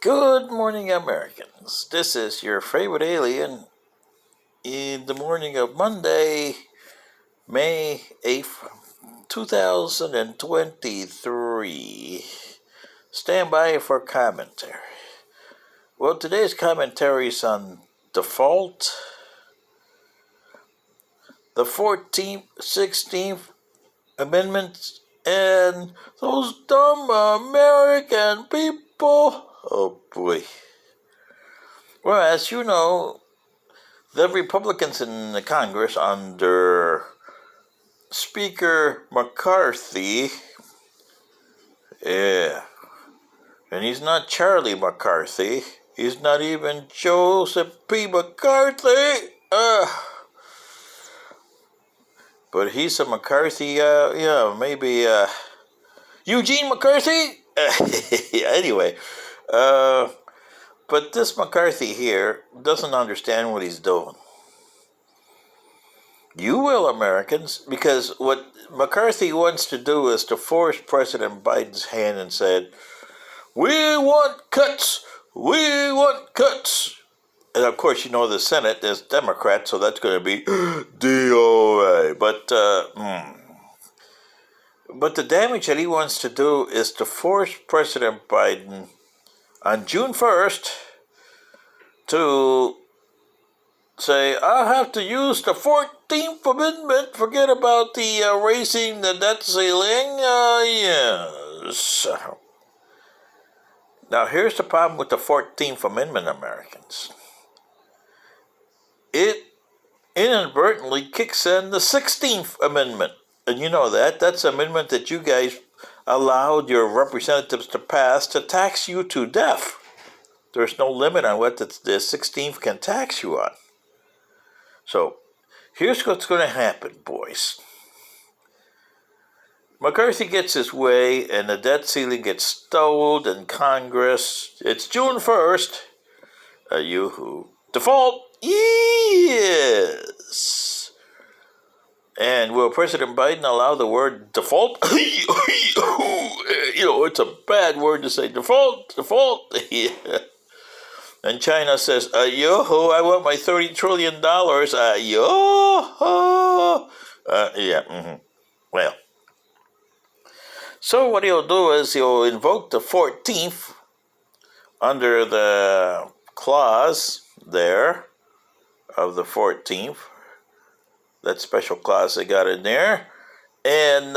Good morning, Americans. This is your favorite alien in the morning of Monday, May 8th, 2023. Stand by for commentary. Well, today's commentary is on default, the 14th, 16th Amendments, and those dumb American people. Oh boy. Well, as you know, the Republicans in the Congress under Speaker McCarthy, and he's not Charlie McCarthy, he's not even Joseph P. McCarthy, but he's a McCarthy, maybe Eugene McCarthy? Anyway, but this McCarthy here doesn't understand what he's doing. You will, Americans, because what McCarthy wants to do is to force President Biden's hand and said, "We want cuts! We want cuts!" And of course, you know the Senate is Democrat, so that's going to be DOA. But the damage that he wants to do is to force President Biden on June 1st to say, "I'll have to use the 14th Amendment, forget about the raising the debt ceiling, yes." Now, here's the problem with the 14th Amendment, Americans. It inadvertently kicks in the 16th Amendment. And you know that. That's an amendment that you guys allowed your representatives to pass to tax you to death. There's no limit on what the 16th can tax you on. So, here's what's going to happen, boys. McCarthy gets his way, and the debt ceiling gets stowed in Congress. It's June 1st. Yoo-hoo. Default? Yes. And will President Biden allow the word default? It's a bad word to say. Default. Yeah. And China says, yo-ho, I want my $30 trillion. Yo-ho. Well, so what he'll do is he'll invoke the 14th under the clause there of the 14th. That special clause they got in there. And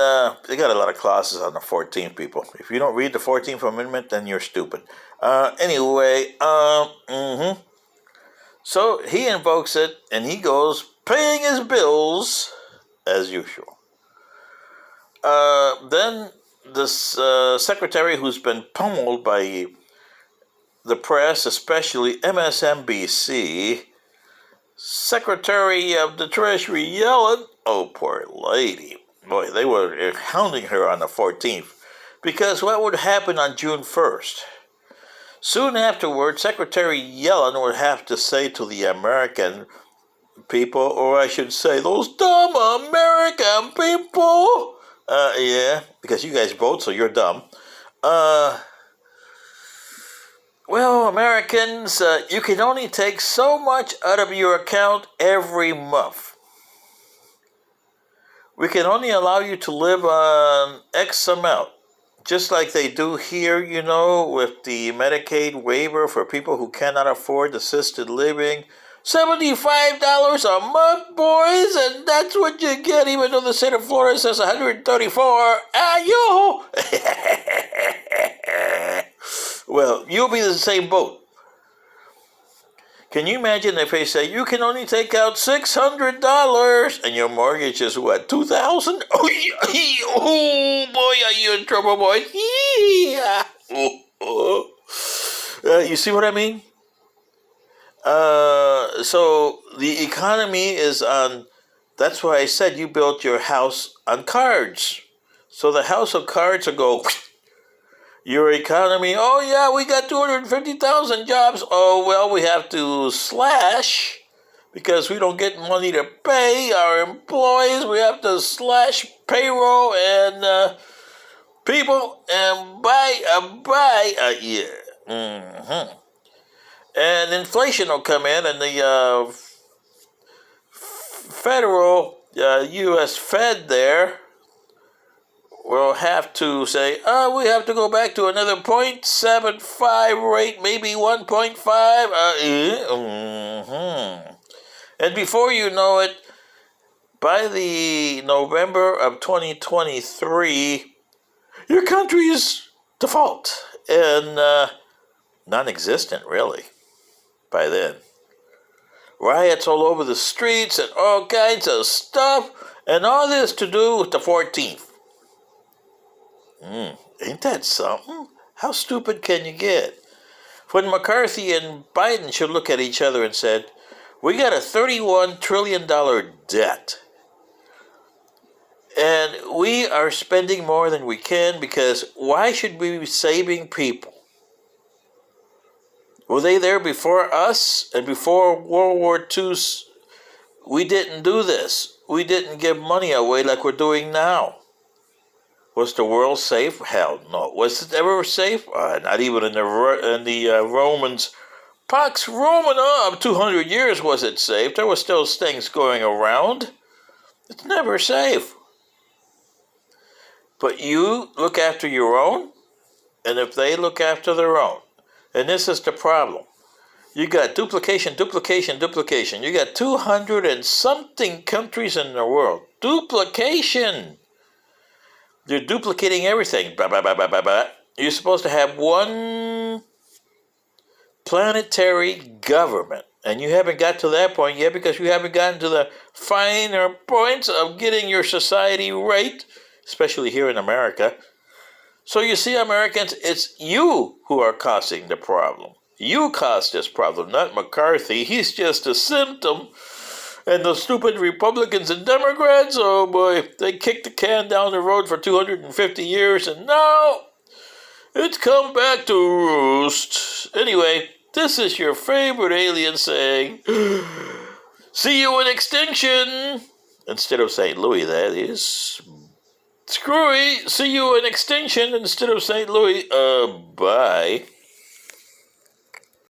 they got a lot of clauses on the 14th, people. If you don't read the 14th Amendment, then you're stupid. So he invokes it, and he goes paying his bills as usual. Then this secretary who's been pummeled by the press, especially MSNBC, Secretary of the Treasury Yellen, oh, poor lady. Boy, they were hounding her on the 14th. Because what would happen on June 1st? Soon afterward, Secretary Yellen would have to say to the American people, or I should say, those dumb American people, because you guys vote, so you're dumb. Well, Americans, you can only take so much out of your account every month. We can only allow you to live on X amount, just like they do here, with the Medicaid waiver for people who cannot afford assisted living. $75 a month, boys, and that's what you get, even though the state of Florida says 134. Yo! Well, you'll be in the same boat. Can you imagine if they say you can only take out $600 and your mortgage is what, $2,000? Oh boy, are you in trouble, boy? You see what I mean? So the economy is on. That's why I said you built your house on cards. So the house of cards will go. Your economy, oh yeah, we got 250,000 jobs. Oh, well, we have to slash because we don't get money to pay our employees. We have to slash payroll and people and buy. Hmm. And inflation will come in, and the federal U.S. Fed there will have to say, oh, we have to go back to another 0.75 rate, maybe 1.5. And before you know it, by the November of 2023, your country is default and non-existent, really, by then. Riots all over the streets and all kinds of stuff, and all this to do with the 14th. Ain't that something? How stupid can you get? When McCarthy and Biden should look at each other and said, we got a $31 trillion debt. And we are spending more than we can because why should we be saving people? Were they there before us? And before World War II, we didn't do this. We didn't give money away like we're doing now. Was the world safe? Hell no. Was it ever safe? Not even in the Romans. Pax Romana, 200 years was it safe. There were still things going around. It's never safe. But you look after your own, and if they look after their own. And this is the problem. You got duplication. You got 200 and something countries in the world. Duplication. You're duplicating everything. Blah, blah, blah, blah, blah, blah. You're supposed to have one planetary government. And you haven't got to that point yet because you haven't gotten to the finer points of getting your society right, especially here in America. So you see, Americans, it's you who are causing the problem. You caused this problem, not McCarthy. He's just a symptom. And the stupid Republicans and Democrats, oh boy, they kicked the can down the road for 250 years, and now it's come back to roost. Anyway, this is your favorite alien saying, see you in extinction. Instead of St. Louis, that is. Screwy, see you in extinction instead of St. Louis. Bye.